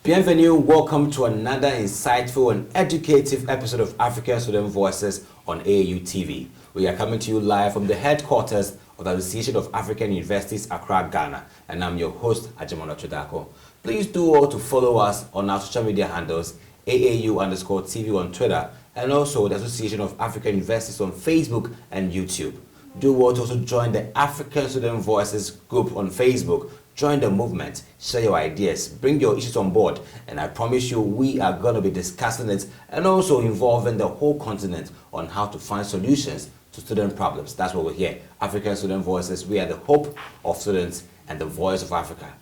Bienvenue, welcome to another insightful and educative episode of African Student Voices on AAU TV. We are coming to you live from the headquarters of the Association of African Universities, Accra, Ghana, and I'm your host, Agyemang Okyere Darko. Please do all to follow us on our social media handles, AAU_TV on Twitter, and also the Association of African Universities on Facebook and YouTube. Do all to also join the African Student Voices group on Facebook. Join the movement, share your ideas, bring your issues on board, and I promise you we are going to be discussing it and also involving the whole continent on how to find solutions to student problems. That's what we're here. African Student Voices, we are the hope of students and the voice of Africa.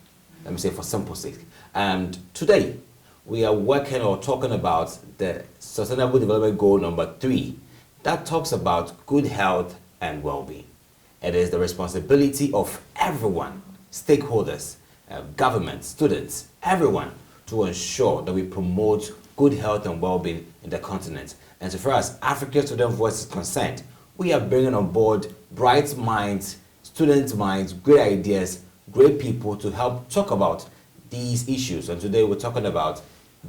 Let me say for simple sake. And today, we are working or talking about the Sustainable Development Goal number 3 that talks about good health and well-being. It is the responsibility of everyone, stakeholders, government, students, everyone, to ensure that we promote good health and well-being in the continent. And so far as African Student Voice is concerned, we are bringing on board bright minds, student minds, great ideas, great people to help talk about these issues. And today we're talking about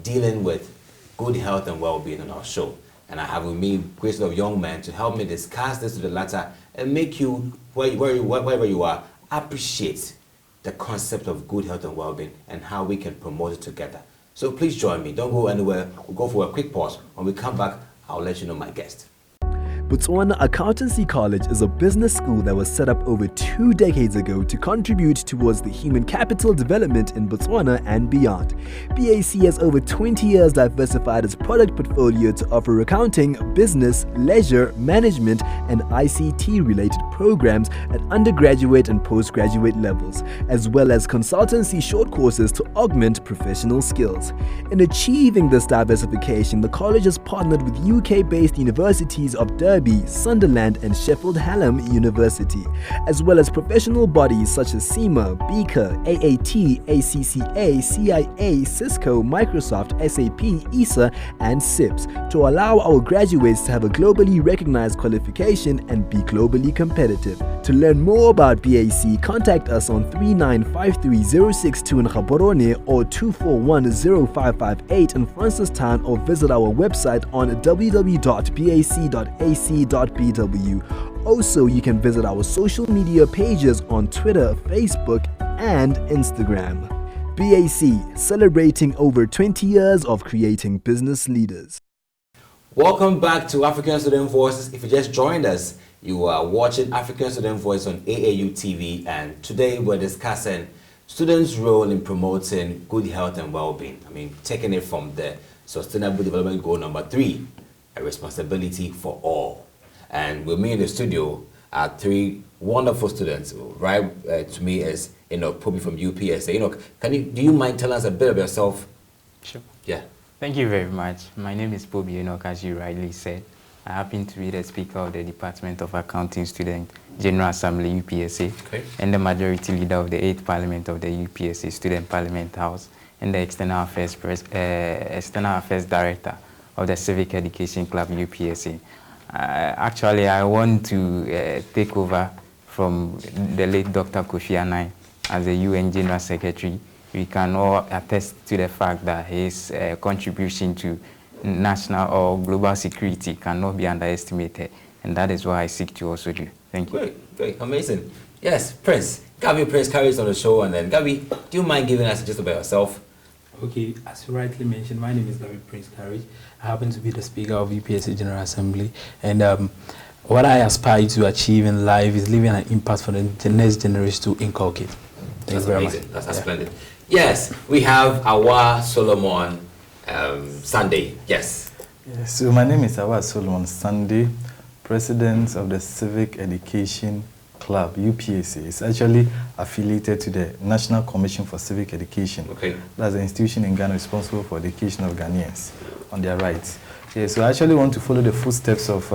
dealing with good health and well-being on our show. And I have with me a great set of young men to help me discuss this to the latter and make you, wherever you are, appreciate the concept of good health and well-being and how we can promote it together. So please join me. Don't go anywhere. We'll go for a quick pause. When we come back, I'll let you know my guest. Botswana Accountancy College is a business school that was set up over 2 decades ago to contribute towards the human capital development in Botswana and beyond. BAC has over 20 years diversified its product portfolio to offer accounting, business, leisure, management, and ICT-related programs at undergraduate and postgraduate levels, as well as consultancy short courses to augment professional skills. In achieving this diversification, the college has partnered with UK-based universities of Derby, Sunderland, and Sheffield Hallam University, as well as professional bodies such as SEMA, Beaker, AAT, ACCA, CIA, Cisco, Microsoft, SAP, ESA, and SIPS to allow our graduates to have a globally recognized qualification and be globally competitive. To learn more about BAC, contact us on 3953062 in Gaborone or 2410558 in Francistown, or visit our website on www.bac.ac.bw. Also, you can visit our social media pages on Twitter, Facebook, and Instagram. BAC, celebrating over 20 years of creating business leaders. Welcome back to African Student Voices. If you just joined us, you are watching African Student Voice on AAU TV, and today we're discussing students' role in promoting good health and well-being. I mean, taking it from the Sustainable Development Goal number 3, a responsibility for all. And with me in the studio are 3 wonderful students. Right to me is Pobi from UPSA. Do you mind telling us a bit of yourself? Sure. Yeah. Thank you very much. My name is Pobi, as you rightly said. I happen to be the speaker of the Department of Accounting Student General Assembly, UPSA, okay, and the majority leader of the 8th Parliament of the UPSA Student Parliament House, and the External Affairs Director of the Civic Education Club, UPSA. Actually, I want to take over from the late Dr. Kofi Annan as the UN General Secretary. We can all attest to the fact that his contribution to national or global security cannot be underestimated, and that is what I seek to also do. Thank you. Great, amazing. Yes, Prince. Gabby Prince Courage on the show, and then Gabby, do you mind giving us just about yourself? Okay, as you rightly mentioned, my name is Gabby Prince Courage. I happen to be the Speaker of UPSA General Assembly, and what I aspire to achieve in life is leaving an impact for the next generation to inculcate. Thank you very much. That's splendid. Yes, we have Awa Solomon Sunday. Yes. So my name is Awa Solomon Sunday, President of the Civic Education Club, UPSA. It's actually affiliated to the National Commission for Civic Education. Okay. That's the institution in Ghana responsible for the education of Ghanaians on their rights. Yeah, so I actually want to follow the footsteps of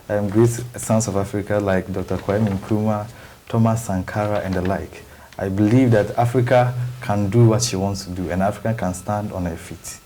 great sons of Africa like Dr. Kwame Nkrumah, Thomas Sankara, and the like. I believe that Africa can do what she wants to do, and Africa can stand on her feet.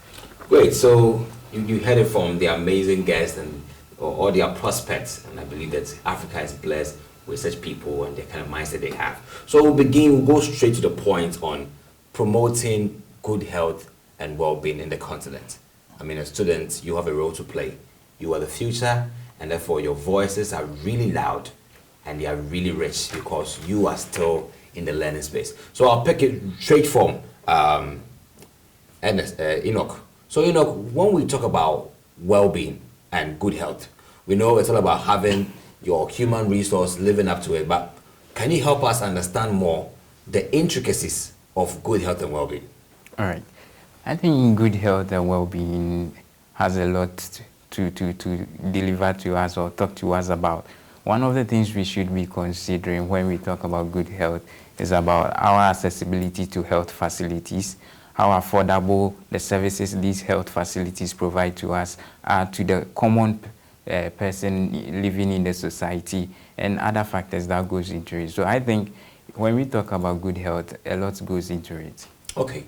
Great. So you heard it from the amazing guests and all their prospects, and I believe that Africa is blessed with such people and the kind of mindset they have. So we'll go straight to the point on promoting good health and well-being in the continent. I mean, as students, you have a role to play. You are the future, and therefore your voices are really loud and they are really rich because you are still in the learning space. So I'll pick it straight from Enoch. So Enoch, when we talk about well-being and good health, we know it's all about having your human resource living up to it, but can you help us understand more the intricacies of good health and well-being? All right. I think good health and well-being has a lot to deliver to us or talk to us about. One of the things we should be considering when we talk about good health is about our accessibility to health facilities, how affordable the services these health facilities provide to us are to the common person living in the society, and other factors that goes into it. So I think when we talk about good health, a lot goes into it. Okay.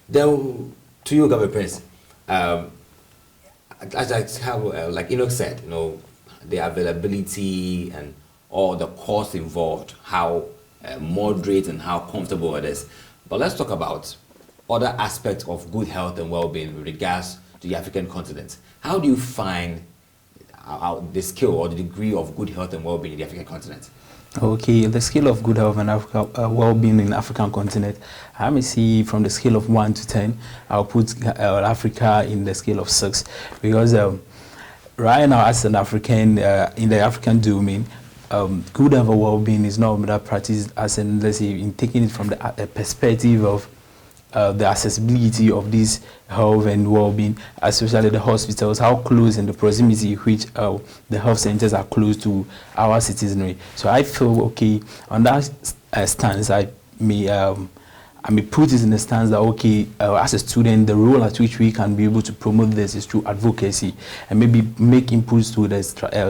Then to you, Governor Prince, as I have, like Enoch said, the availability and all the costs involved, how moderate and how comfortable it is. But let's talk about other aspects of good health and well-being with regards to the African continent. How do you find the skill or the degree of good health and well-being in the African continent? Okay, the scale of good health and well-being in the African continent, I may see from the scale of 1 to 10, I'll put Africa in the scale of 6, because right now as an African, in the African domain, good health and well-being is not that practiced as in, let's say, in taking it from the perspective of the accessibility of this health and well-being, especially the hospitals, how close and the proximity which the health centers are close to our citizenry. So I feel, okay, on that stance, I may put it in the stance that, okay, as a student, the role at which we can be able to promote this is through advocacy and maybe make inputs to the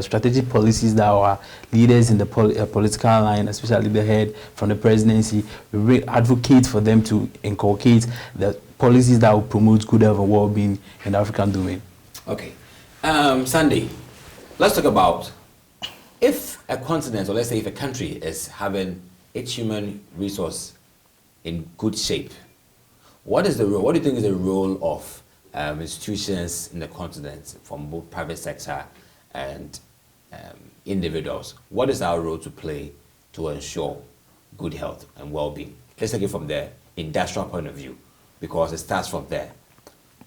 strategic policies that our leaders in the political line, especially the head from the presidency, we advocate for them to inculcate the policies that will promote good health and well-being in the African domain. Okay. Sandy, let's talk about if a continent, or let's say if a country is having its human resource in good shape, what do you think is the role of institutions in the continent, from both private sector and individuals? What is our role to play to ensure good health and well-being? Let's take it from the industrial point of view, because it starts from there.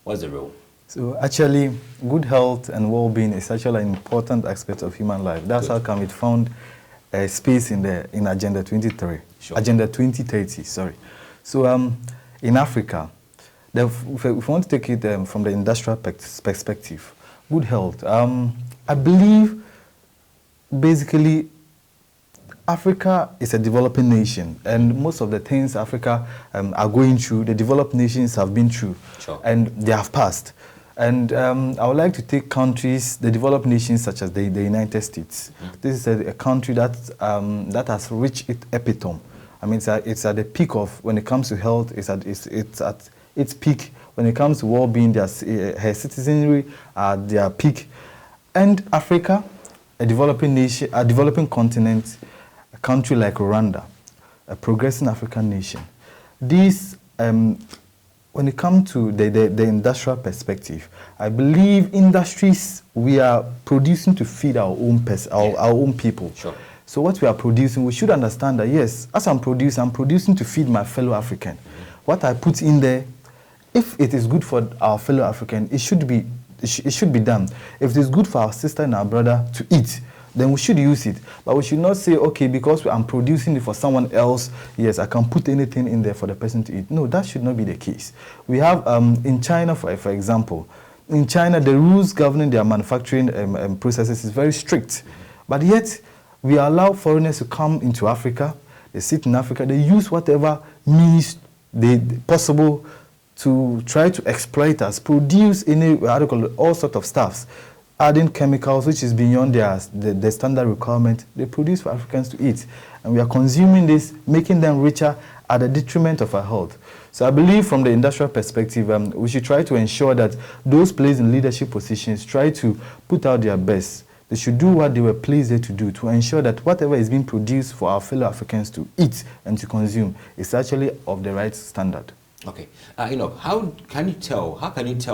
What's the role? So actually, good health and well-being is actually an important aspect of human life. That's how come it found a space in Agenda 23. Sure. Agenda 2030, sorry. So in Africa, if we want to take it from the industrial perspective, good health, I believe basically Africa is a developing nation, and most of the things Africa are going through, the developed nations have been through. Sure. And they have passed. And I would like to take countries, the developed nations such as the United States. Mm-hmm. This is a country that has reached its epitome. I mean, it's at the peak of, when it comes to health, it's at its peak. When it comes to well-being, her citizenry are at their peak. And Africa, a developing nation, a developing continent, a country like Rwanda, a progressing African nation. These, when it comes to the industrial perspective, I believe industries, we are producing to feed our own people. Sure. So what we are producing, we should understand that, yes, as I'm producing to feed my fellow African. What I put in there, if it is good for our fellow African, it should be done. If it is good for our sister and our brother to eat, then we should use it. But we should not say, okay, because I'm producing it for someone else, yes, I can put anything in there for the person to eat. No, that should not be the case. We have, in China, for example, in China, the rules governing their manufacturing processes is very strict. But yet, we allow foreigners to come into Africa, they sit in Africa, they use whatever means possible to try to exploit us, produce all sorts of stuffs, adding chemicals which is beyond the standard requirement they produce for Africans to eat. And we are consuming this, making them richer at the detriment of our health. So I believe from the industrial perspective, we should try to ensure that those placed in leadership positions try to put out their best. They should do what they were placed there to do, to ensure that whatever is being produced for our fellow Africans to eat and to consume is actually of the right standard. Okay. How can you tell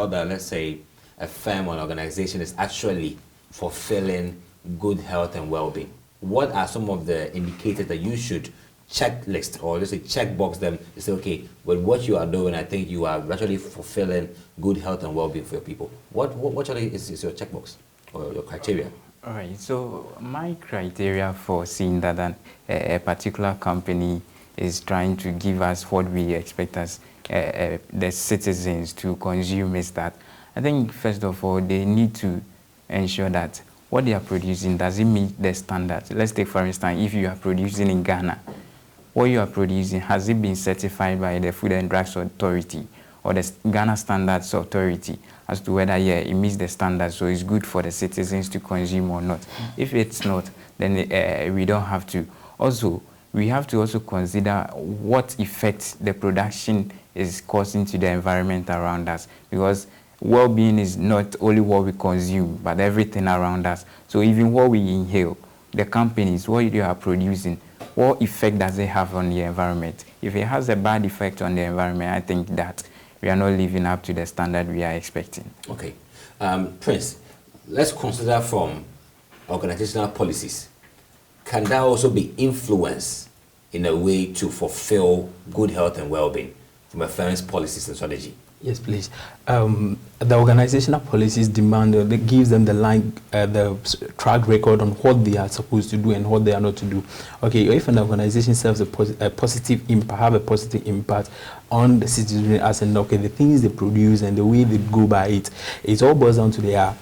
that, let's say, a firm or an organization is actually fulfilling good health and well-being? What are some of the indicators that you should checklist, or let's say checkbox them to say, okay, with what you are doing, I think you are actually fulfilling good health and well-being for your people? What actually is your checkbox or your criteria? All right, so my criteria for seeing that a particular company is trying to give us what we expect as the citizens to consume is that I think first of all they need to ensure that what they are producing, does it meet the standards? Let's take for instance, if you are producing in Ghana, what you are producing, has it been certified by the Food and Drugs Authority or the Ghana Standards Authority as to whether it meets the standards, so it's good for the citizens to consume or not? If it's not, then we don't have to. Also, we have to also consider what effect the production is causing to the environment around us, because well-being is not only what we consume, but everything around us. So even what we inhale, the companies, what you are producing, what effect does it have on the environment? If it has a bad effect on the environment, I think that we are not living up to the standard we are expecting. Okay. Prince, let's consider from organizational policies. Can that also be influenced in a way to fulfill good health and well-being from a firm's policies and strategy? Yes, please. The organizational policies demand, that gives them the track record on what they are supposed to do and what they are not to do. Okay, if an organization serves a positive impact, have a positive impact on the citizenry, as in, okay, the things they produce and the way they go by it, it all boils down to their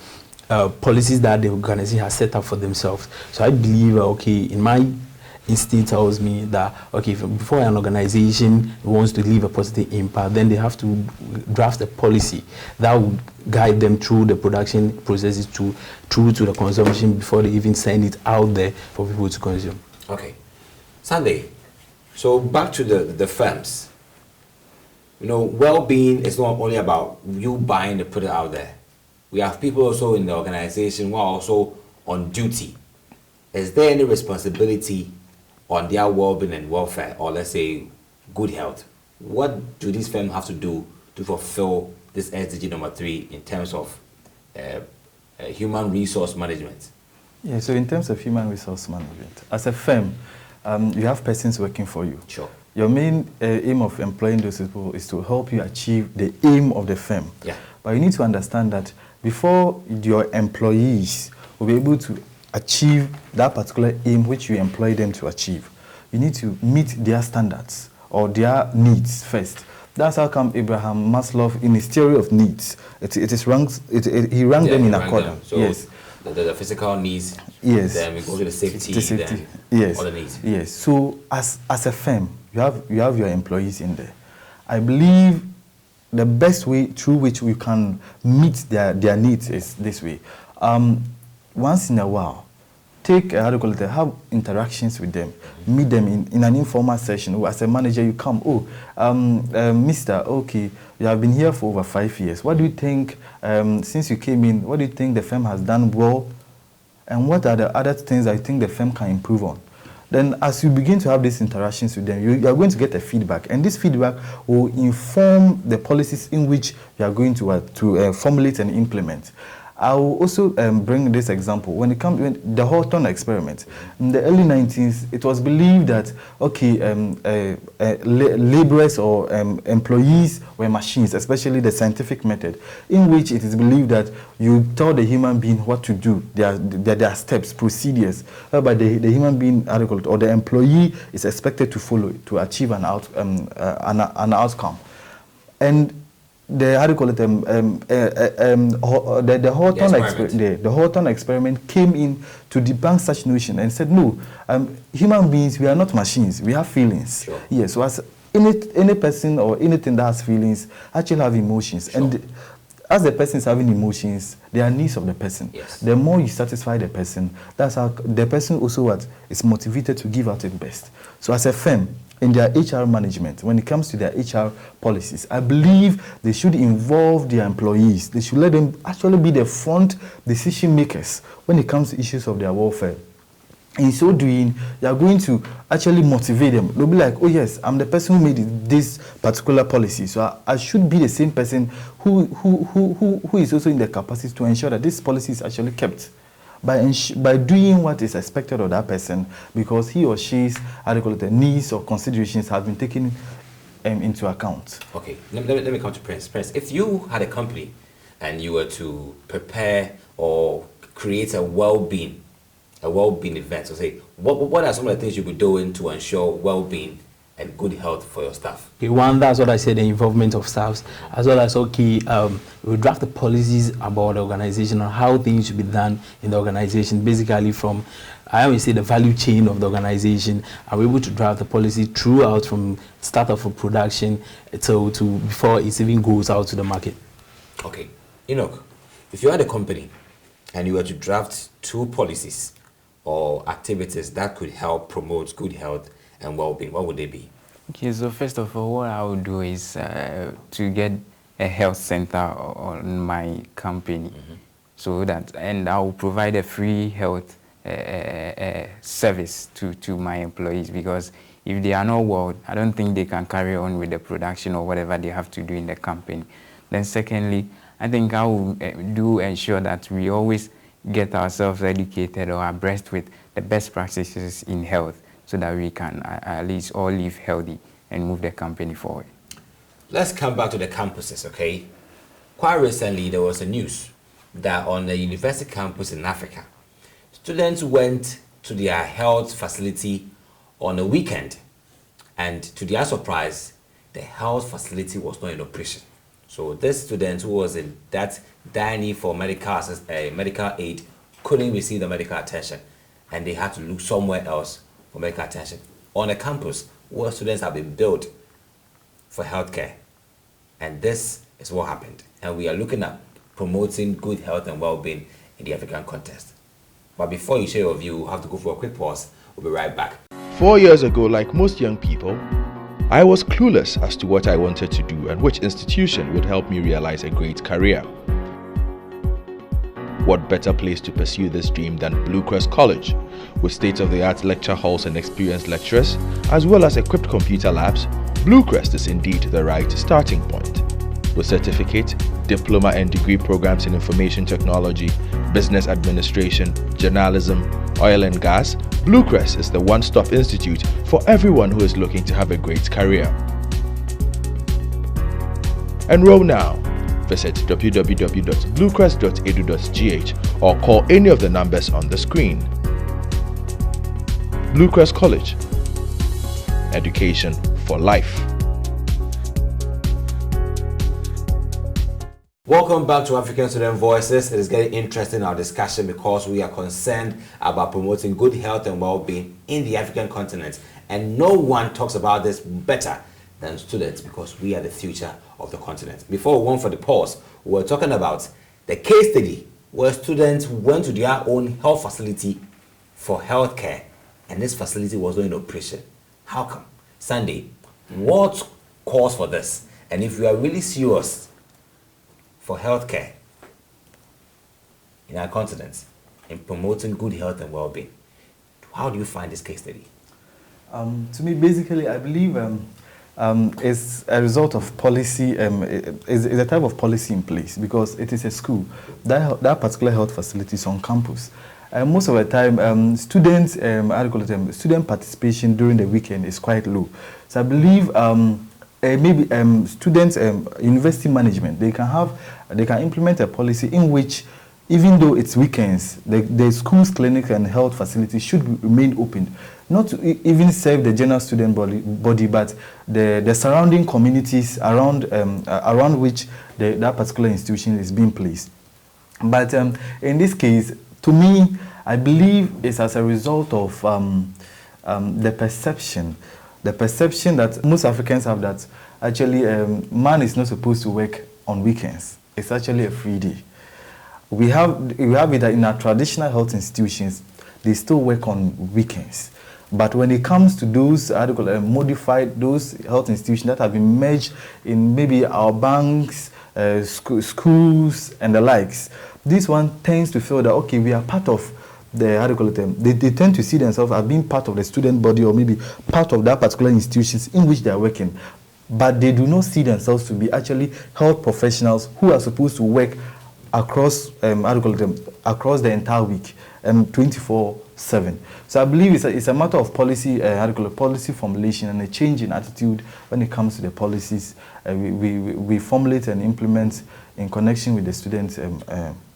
policies that the organization has set up for themselves. So I believe, okay, in my instinct tells me that, okay, before an organization wants to leave a positive impact, then they have to draft a policy that will guide them through the production processes through to the consumption before they even send it out there for people to consume. Okay. Sunday, so back to the firms. Well-being is not only about you buying the product out there. We have people also in the organization who are also on duty. Is there any responsibility on their well-being and welfare, or let's say good health? What do these firms have to do to fulfill this SDG number 3 in terms of human resource management? Yeah, so in terms of human resource management, as a firm, you have persons working for you. Sure. Your main aim of employing those people is to help you achieve the aim of the firm. Yeah. But you need to understand that before your employees will be able to achieve that particular aim which you employ them to achieve, you need to meet their standards or their needs first. That's how come Abraham Maslow, in his theory of needs, he ranked them in accordance. So yes. The physical needs, yes. Then we go to the safety, then yes. other needs. Yes. So as a firm, you have your employees in there. I believe the best way through which we can meet their needs is this way. Once in a while, have interactions with them, meet them in an informal session. As a manager, you come, Mister, okay, you have been here for over 5 years. What do you think, since you came in, what do you think the firm has done well? And what are the other things I think the firm can improve on? Then as you begin to have these interactions with them, you are going to get a feedback. And this feedback will inform the policies in which you are going to formulate and implement. I will also bring this example. When it comes to the Hawthorne experiment, in the early 1990s, it was believed that, okay, laborers or employees were machines, especially the scientific method, in which it is believed that you tell the human being what to do. There are steps, procedures, but the human being, or the employee is expected to follow to achieve an outcome. And the Hawthorne experiment came in to debunk such notion and said, no, human beings, we are not machines, we have feelings. Sure. Yes, so as any person or anything that has feelings actually have emotions. Sure. And as the person is having emotions, there are needs of the person. Yes. The more you satisfy the person, that's how the person also is motivated to give out its best. So as a firm, in their HR management, when it comes to their HR policies, I believe they should involve their employees. They should let them actually be the front decision makers when it comes to issues of their welfare. in so doing, you are going to actually motivate them. They'll be like, oh yes, I'm the person who made this particular policy, so I should be the same person who is also in the capacity to ensure that this policy is actually kept by doing what is expected of that person, because he or she's needs or considerations have been taken into account. Okay, let me come to Prince. Prince, if you had a company and you were to prepare or create a well-being event, so say, what are some of the things you'll be doing to ensure well-being and good health for your staff? Okay, one, that's what I said, the involvement of staffs, as well as, we draft the policies about the organization on how things should be done in the organization, basically from, I always say, the value chain of the organization. Are we able to draft the policy throughout from start of a production to before it even goes out to the market? Okay, Enoch, if you had a company and you were to draft 2 policies or activities that could help promote good health and well-being, what would they be? Okay, so first of all, what I would do is to get a health center on my company, so that, and I will provide a free health service to my employees, because if they are not well, I don't think they can carry on with the production or whatever they have to do in the company. Then secondly, I think I will do ensure that we always get ourselves educated or abreast with the best practices in health, so that we can at least all live healthy and move the company forward. Let's come back to the campuses, okay? Quite recently, there was a news that on the university campus in Africa, students went to their health facility on a weekend, and to their surprise, the health facility was not in operation. So this student who was in that dire need for medical aid couldn't receive the medical attention, and they had to look somewhere else for medical attention. On a campus where students have been built for healthcare, and this is what happened. And we are looking at promoting good health and well-being in the African context. But before you share your view, we'll have to go for a quick pause. We'll be right back. 4 years ago, like most young people, I was clueless as to what I wanted to do and which institution would help me realize a great career. What better place to pursue this dream than Blue Crest College? With state-of-the-art lecture halls and experienced lecturers, as well as equipped computer labs, Blue Crest is indeed the right starting point. With certificate, diploma and degree programs in information technology, business administration, journalism, oil and gas, Blue Crest is the one-stop institute for everyone who is looking to have a great career. Enroll now. Visit www.bluecrest.edu.gh or call any of the numbers on the screen. Blue Crest College. Education for life. Welcome back to African Student Voices. It is getting interesting, our discussion, because we are concerned about promoting good health and well-being in the African continent. And no one talks about this better than students, because we are the future of the continent. Before we went for the pause, we were talking about the case study where students went to their own health facility for healthcare, and this facility was not in operation. How come? Sunday, what calls for this? And if you are really serious for healthcare in our continent, in promoting good health and well-being, how do you find this case study? To me, basically, I believe it's a result of policy, is a type of policy in place, because it is a school. That particular health facility is on campus. Most of the time, student participation during the weekend is quite low. So I believe maybe students, university management, they can implement a policy in which, even though it's weekends, the schools, clinics, and health facilities should remain open, not to even serve the general student body, but the surrounding communities around which that particular institution is being placed. But in this case, to me, I believe it's as a result of the perception that most Africans have, that actually man is not supposed to work on weekends. It's actually a free day. We have it that in our traditional health institutions, they still work on weekends. But when it comes to those modified, those health institutions that have been merged in maybe our banks, schools, and the likes, this one tends to feel that, okay, we are part of how do you call it, they tend to see themselves as being part of the student body or maybe part of that particular institutions in which they are working. But they do not see themselves to be actually health professionals who are supposed to work across, across the entire week, 24/7. So I believe it's a matter of policy, policy formulation and a change in attitude when it comes to the policies we formulate and implement in connection with the student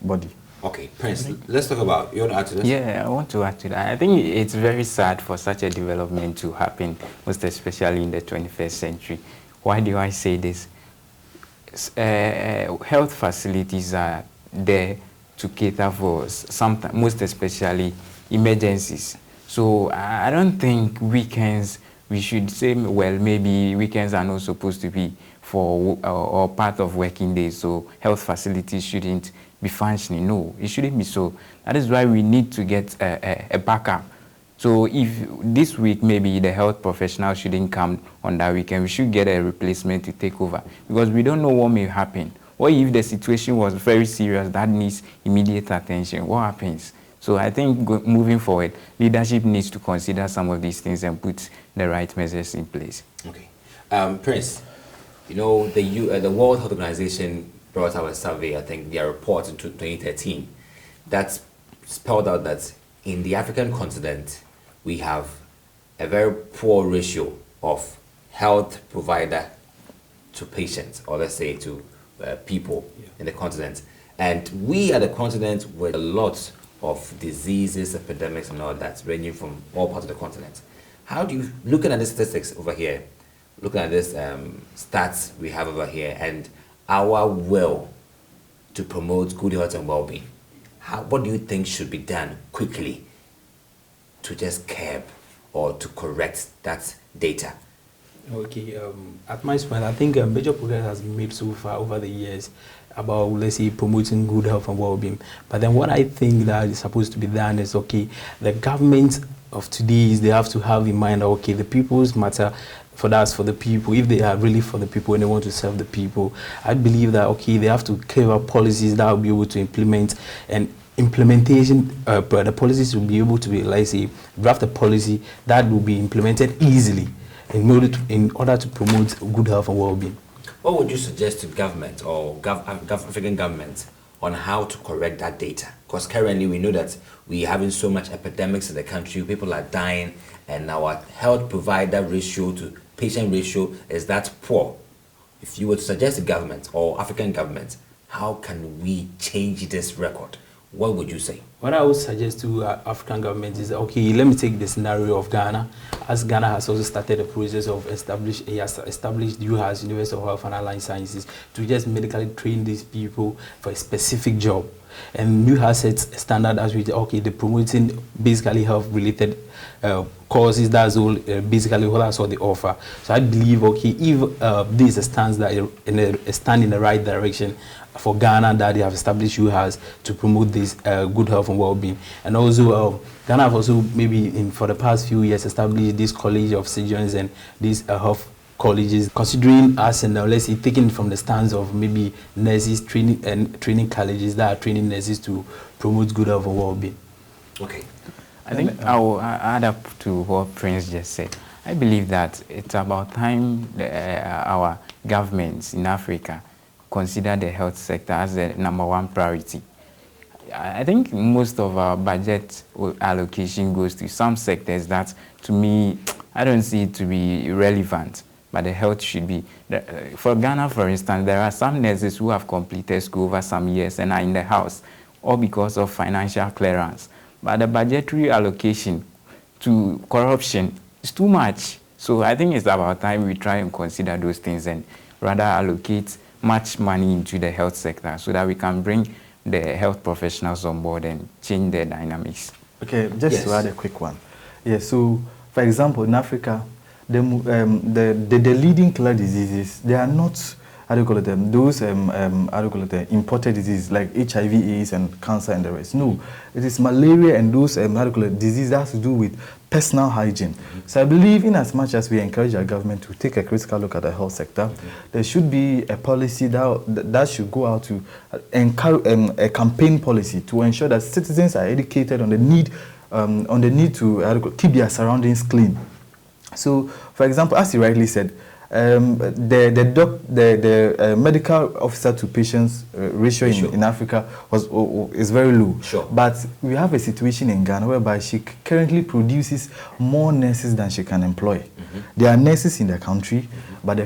body. Okay, Prince, let's talk about, you want to add to this? Yeah, I want to add to that. I think it's very sad for such a development to happen, most especially in the 21st century. Why do I say this? Health facilities are there to cater for sometimes, most especially emergencies. So I don't think weekends, we should say, well, maybe weekends are not supposed to be for or part of working days, so health facilities shouldn't be functioning. No, it shouldn't be so. That is why we need to get a backup. So if this week maybe the health professional shouldn't come on that weekend, we should get a replacement to take over, because we don't know what may happen. What if the situation was very serious that needs immediate attention? What happens? So I think moving forward, leadership needs to consider some of these things and put the right measures in place. Okay. Prince, you know, the World Health Organization brought out a survey, I think their report in 2013, that spelled out that in the African continent, we have a very poor ratio of health provider to patients, or let's say to people in the continent. And we are the continent with a lot of diseases, epidemics, and all that, ranging from all parts of the continent. How do you, looking at the statistics over here, looking at this stats we have over here, and our will to promote good health and well-being, what do you think should be done quickly to just curb or to correct that data? Okay, at my point, I think major progress has been made so far over the years about, let's say, promoting good health and well-being. But then what I think that is supposed to be done is, okay, the government of today is they have to have in mind, okay, the people's matter, for the people. If they are really for the people and they want to serve the people, I believe that, okay, they have to carry out policies that will be able to implement, and implementation, the policies will be able to be, like, say, draft a policy that will be implemented easily in order to promote good health and well-being. What would you suggest to government or African governments on how to correct that data? Because currently we know that we're having so much epidemics in the country, people are dying, and our health provider ratio to patient ratio is that poor. If you were to suggest to government or African governments, how can we change this record? What would you say? What I would suggest to African government is, okay, let me take the scenario of Ghana. As Ghana has also started a process of established UHAS, University of Health and Allied Sciences, to just medically train these people for a specific job. And UHAS sets a standard as we, okay, they're promoting basically health-related courses. That's all, basically what that's all they offer. So I believe, okay, if this stands that stand in the right direction for Ghana, that they have established UHAS to promote this good health and well-being. And also, Ghana have also maybe for the past few years established this College of Surgeons and these health colleges, considering us and let's say taking from the stance of maybe nurses training colleges that are training nurses to promote good health and well-being. Okay. I think I will add up to what Prince just said. I believe that it's about time our governments in Africa consider the health sector as the #1 priority. I think most of our budget allocation goes to some sectors that, to me, I don't see it to be relevant, but the health should be. For Ghana, for instance, there are some nurses who have completed school over some years and are in the house, all because of financial clearance. But the budgetary allocation to corruption is too much. So I think it's about time we try and consider those things and rather allocate much money into the health sector so that we can bring the health professionals on board and change their dynamics. Okay, just to add a quick one. Yeah, so for example, in Africa, the leading killer diseases, they are not those imported diseases like HIV, AIDS, and cancer and the rest. No, it is malaria and those diseases that has to do with personal hygiene. So I believe in as much as we encourage our government to take a critical look at the health sector, there should be a policy that should go out to encourage a campaign policy to ensure that citizens are educated on the need to keep their surroundings clean. So, for example, as you rightly said, the medical officer to patients ratio in Africa is very low. Sure. But we have a situation in Ghana whereby she currently produces more nurses than she can employ. There are nurses in the country, but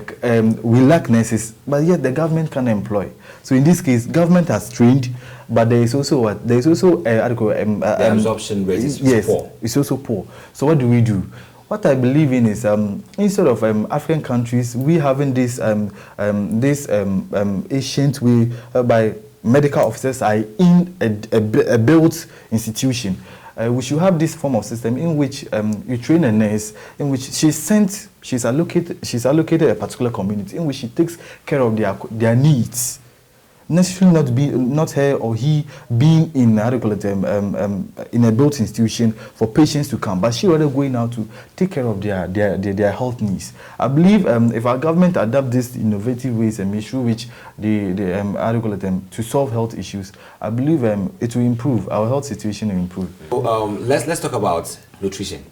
we lack nurses, but yet the government can employ. So in this case, government has trained, but there is also what? There is also the absorption rate is poor. It's also poor. So what do we do? What I believe in is instead of African countries, we having this ancient way whereby medical officers are in a built institution. We should have this form of system in which you train a nurse, in which she's allocated a particular community, in which she takes care of their needs. Necessarily not her or he being in in a built institution for patients to come, but she rather going out to take care of their health needs. I believe if our government adopt these innovative ways and issue which to solve health issues, I believe it will improve. Our health situation will improve. So, let's talk about nutrition.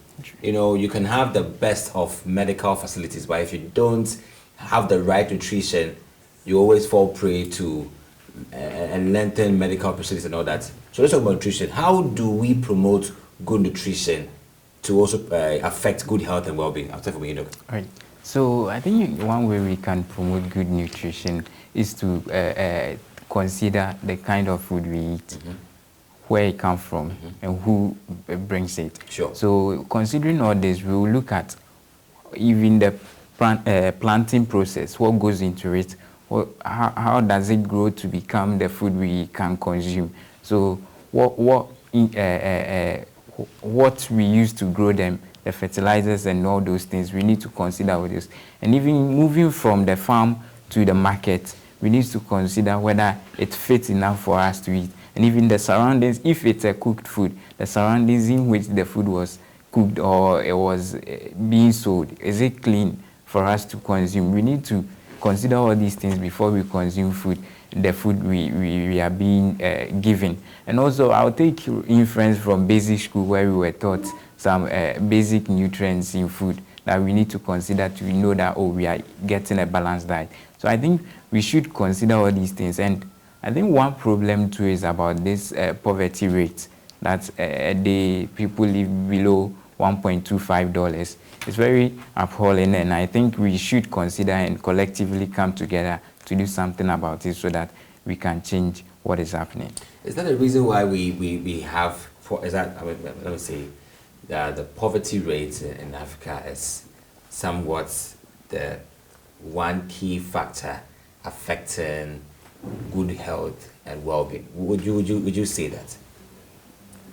You know, you can have the best of medical facilities, but if you don't have the right nutrition, you always fall prey to and lengthen medical procedures and all that. So let's talk about nutrition. How do we promote good nutrition to also affect good health and well-being? I'll start from you, Doctor. Right. So I think one way we can promote good nutrition is to consider the kind of food we eat, where it comes from, and who brings it. Sure. So considering all this, we will look at even the planting process, what goes into it, how does it grow to become the food we can consume. So what we use to grow them, the fertilizers and all those things, we need to consider with this. And even moving from the farm to the market, we need to consider whether it fits enough for us to eat. And even the surroundings, if it's a cooked food, the surroundings in which the food was cooked or it was being sold, is it clean for us to consume? We need to consider all these things before we consume food, the food we are being given. And also, I'll take inference from basic school where we were taught some basic nutrients in food that we need to consider to know that, oh, we are getting a balanced diet. So I think we should consider all these things. And I think one problem too is about this poverty rate, that the people live below $1.25. It's very appalling, and I think we should consider and collectively come together to do something about it so that we can change what is happening. Is that the reason why we have, let me say, the poverty rate in Africa is somewhat the one key factor affecting good health and well-being? Would you say that?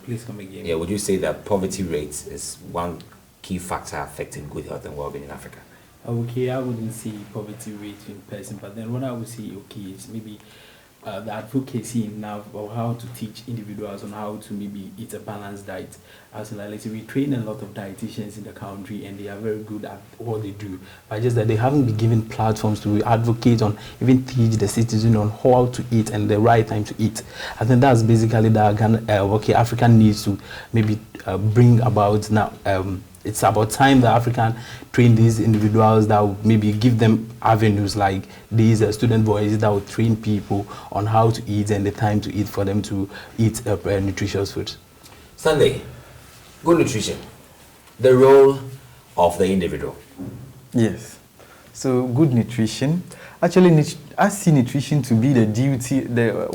Please come again. Yeah, would you say that poverty rate is one key factor affecting good health and well-being in Africa? Okay, I wouldn't see poverty rate in person, but then what I would say, okay, is maybe the advocacy enough of how to teach individuals on how to maybe eat a balanced diet. As in, like, let's say we train a lot of dietitians in the country and they are very good at what they do, but just that they haven't been given platforms to advocate on, even teach the citizen on how to eat and the right time to eat. I think that's basically the Africa needs to maybe bring about now. It's about time that African train these individuals that will maybe give them avenues like these student voices that will train people on how to eat and the time to eat for them to eat nutritious food. Sunday, good nutrition, the role of the individual. Yes. So good nutrition. Actually, I see nutrition to be the duty,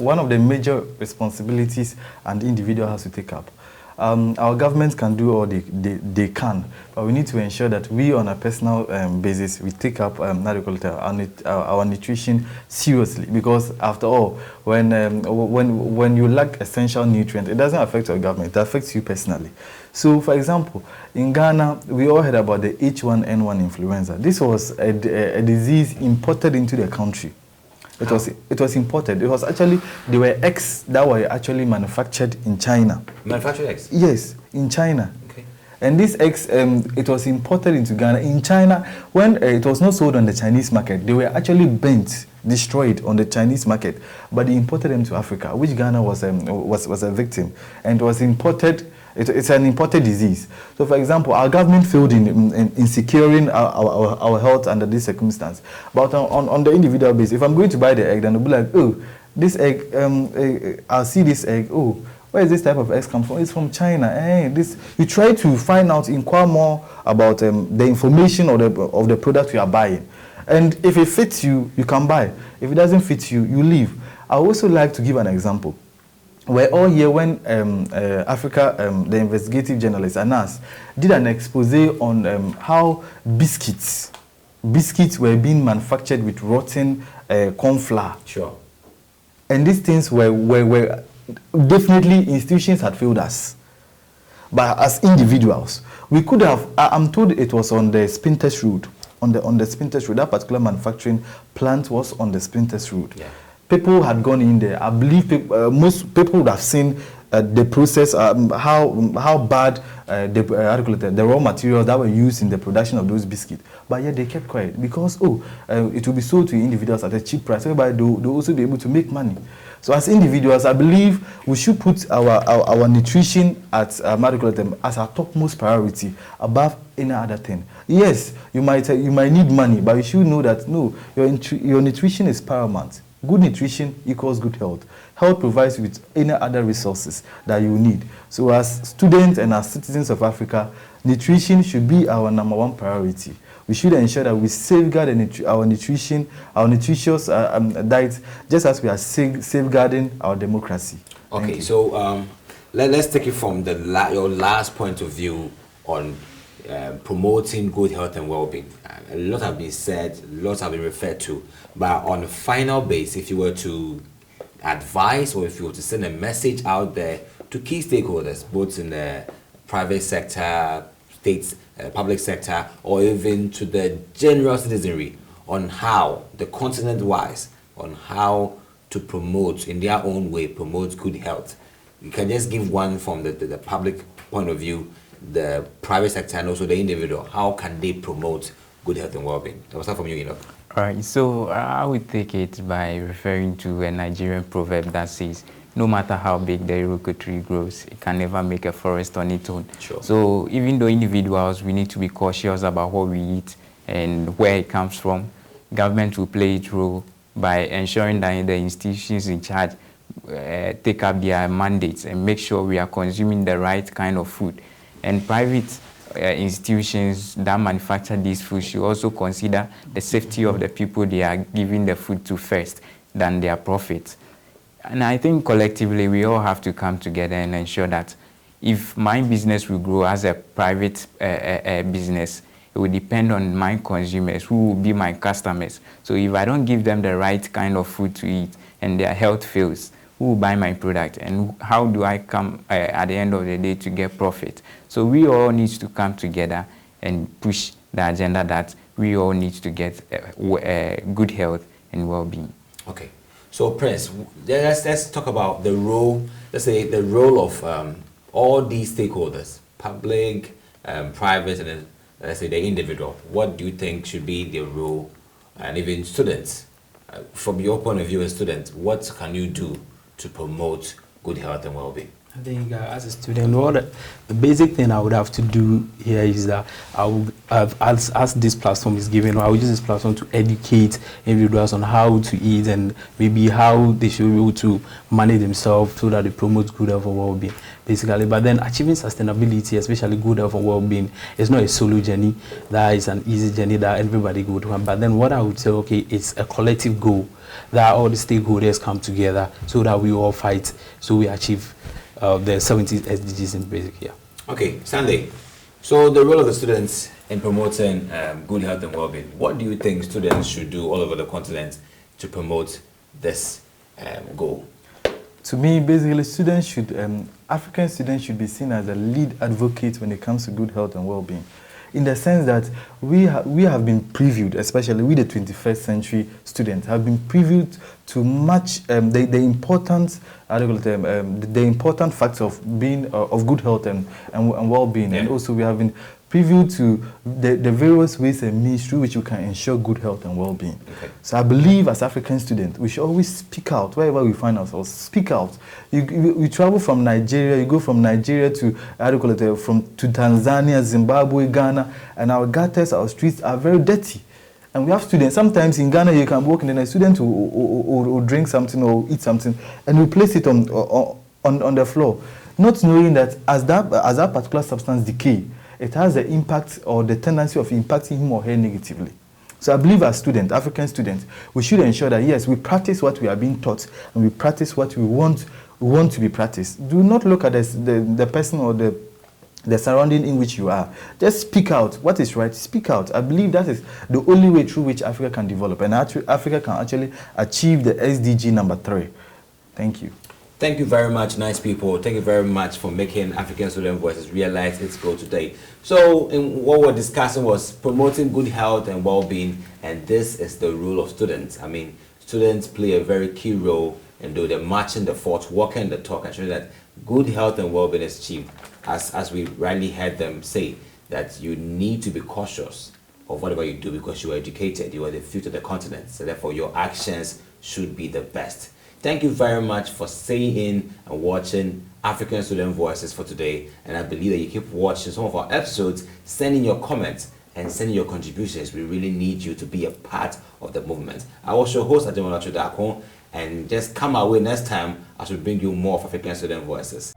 one of the major responsibilities an individual has to take up. Our governments can do all they can, but we need to ensure that we, on a personal basis, we take up our nutrition seriously. Because after all, when you lack essential nutrients, it doesn't affect your government; it affects you personally. So, for example, in Ghana, we all heard about the H1N1 influenza. This was a disease imported into the country. It was imported. It was actually, there were eggs that were actually manufactured in China. Manufactured eggs? Yes, in China. Okay. And these eggs, it was imported into Ghana. In China, when it was not sold on the Chinese market, they were actually burnt, destroyed on the Chinese market. But they imported them to Africa, which Ghana was a victim. And it was imported. It's an imported disease. So, for example, our government failed in securing our health under this circumstance. But on the individual basis, if I'm going to buy the egg, then they'll be like, oh, this egg, I'll see this egg, oh, where is this type of eggs come from? It's from China. You try to find out, inquire more about the information of the product you are buying. And if it fits you, you can buy. If it doesn't fit you, you leave. I also like to give an example. We're all here when Africa, the investigative journalist Anas, did an expose on how biscuits were being manufactured with rotten corn flour. Sure. And these things were definitely, institutions had failed us. But as individuals, we could have, I'm told it was on the Spintex Road. On the Spintex Road, that particular manufacturing plant was on the Spintex Road. Yeah. People had gone in there. I believe most people would have seen the process, how bad the raw materials that were used in the production of those biscuits. But yet they kept quiet because, it will be sold to individuals at a cheap price. Everybody they'll also be able to make money. So as individuals, I believe we should put our nutrition at as our topmost priority above any other thing. Yes, you might need money, but you should know that no, your nutrition is paramount. Good nutrition equals good health. Health provides you with any other resources that you need. So as students and as citizens of Africa, nutrition should be our number one priority. We should ensure that we safeguard our nutrition, our nutritious diet, just as we are safeguarding our democracy. Okay, so let's take it from your last point of view on promoting good health and well-being. A lot have been said, lots have been referred to, but on a final base, if you were to advise or if you were to send a message out there to key stakeholders, both in the private sector, states, public sector, or even to the general citizenry on how, the continent-wise, on how to promote, in their own way, promote good health. You can just give one from the public point of view, the private sector, and also the individual. How can they promote good health and well-being? That was that from you, Enoch. All right, so I would take it by referring to a Nigerian proverb that says, no matter how big the iroko tree grows, it can never make a forest on its own. Sure. So even though individuals, we need to be cautious about what we eat and where it comes from. Government will play its role by ensuring that the institutions in charge take up their mandates and make sure we are consuming the right kind of food. And private institutions that manufacture these foods should also consider the safety of the people they are giving the food to first than their profits. And I think collectively we all have to come together and ensure that if my business will grow as a private business, it will depend on my consumers, who will be my customers. So if I don't give them the right kind of food to eat and their health fails, who will buy my product, and how do I come at the end of the day to get profit? So we all need to come together and push the agenda that we all need to get good health and well-being. Okay, so Prince, let's talk about the role. Let's say the role of all these stakeholders, public, private, and then, let's say the individual. What do you think should be their role, and even students? From your point of view as students, what can you do to promote good health and well-being? I think as a student, the basic thing I would have to do here is that I would, as this platform is given, I would use this platform to educate individuals on how to eat and maybe how they should be able to manage themselves so that they promote good health and well-being, basically. But then achieving sustainability, especially good health and well-being, is not a solo journey. That is an easy journey that everybody go to. But then what I would say, okay, it's a collective goal that all the stakeholders come together so that we all fight, so we achieve the 70 SDGs in basic, yeah. Okay, Sunday. So the role of the students in promoting good health and well-being. What do you think students should do all over the continent to promote this goal? To me, basically, students should, African students should be seen as a lead advocate when it comes to good health and well-being. in the sense that we have been previewed, especially we the 21st century students, have been previewed to much the important the important facts of being of good health and well-being, and also we have been previewed to the various ways and means through which you can ensure good health and well-being. Okay. So I believe as African students, we should always speak out wherever we find ourselves. Speak out. You travel from Nigeria, you go from Nigeria to to Tanzania, Zimbabwe, Ghana, and our gutters, our streets are very dirty. And we have students. Sometimes in Ghana, you can walk in and a student will drink something or eat something, and we place it on the floor, not knowing that as that particular substance decay, it has the impact or the tendency of impacting him or her negatively. So I believe as students, African students, we should ensure that yes, we practice what we are being taught and we practice what we want to be practiced. Do not look at the person or the surrounding in which you are. Just speak out. What is right? Speak out. I believe that is the only way through which Africa can develop, and Africa can actually achieve the SDG number 3. Thank you. Thank you very much, nice people. Thank you very much for making African Student Voices realize its goal today. So, what we're discussing was promoting good health and well-being, and this is the role of students. I mean, students play a very key role in doing the marching, the fort, walking the talk, and showing that good health and well-being is achieved. As we rightly heard them say, that you need to be cautious of whatever you do because you are educated, you are the future of the continent, so therefore your actions should be the best. Thank you very much for staying in and watching African Student Voices for today, and I believe that you keep watching some of our episodes, sending your comments and sending your contributions. We really need you to be a part of the movement. I was your host, Agyemang Okyere Darko, and just come our way next time as we bring you more of African Student Voices.